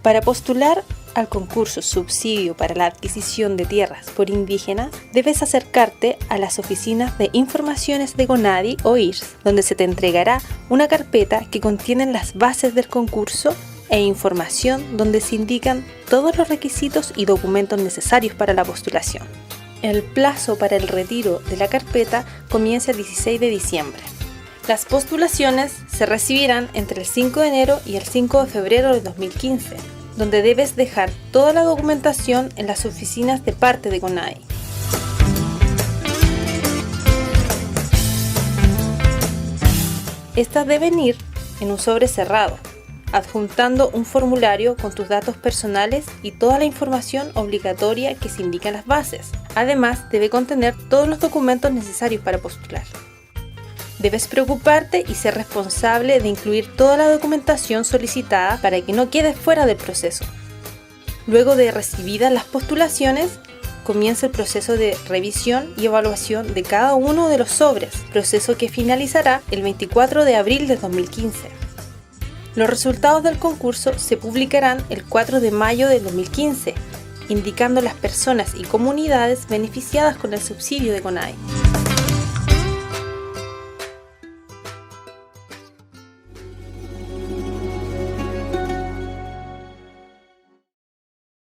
Para postular al concurso Subsidio para la adquisición de tierras por indígenas, debes acercarte a las oficinas de informaciones de CONADI o IRS, donde se te entregará una carpeta que contiene las bases del concurso e información donde se indican todos los requisitos y documentos necesarios para la postulación. El plazo para el retiro de la carpeta comienza el 16 de diciembre. Las postulaciones se recibirán entre el 5 de enero y el 5 de febrero de 2015, donde debes dejar toda la documentación en las oficinas de parte de CONADI. Estas deben ir en un sobre cerrado, adjuntando un formulario con tus datos personales y toda la información obligatoria que se indica en las bases. Además, debe contener todos los documentos necesarios para postular. Debes preocuparte y ser responsable de incluir toda la documentación solicitada para que no quedes fuera del proceso. Luego de recibidas las postulaciones, comienza el proceso de revisión y evaluación de cada uno de los sobres, proceso que finalizará el 24 de abril de 2015. Los resultados del concurso se publicarán el 4 de mayo de 2015, indicando las personas y comunidades beneficiadas con el subsidio de CONADI.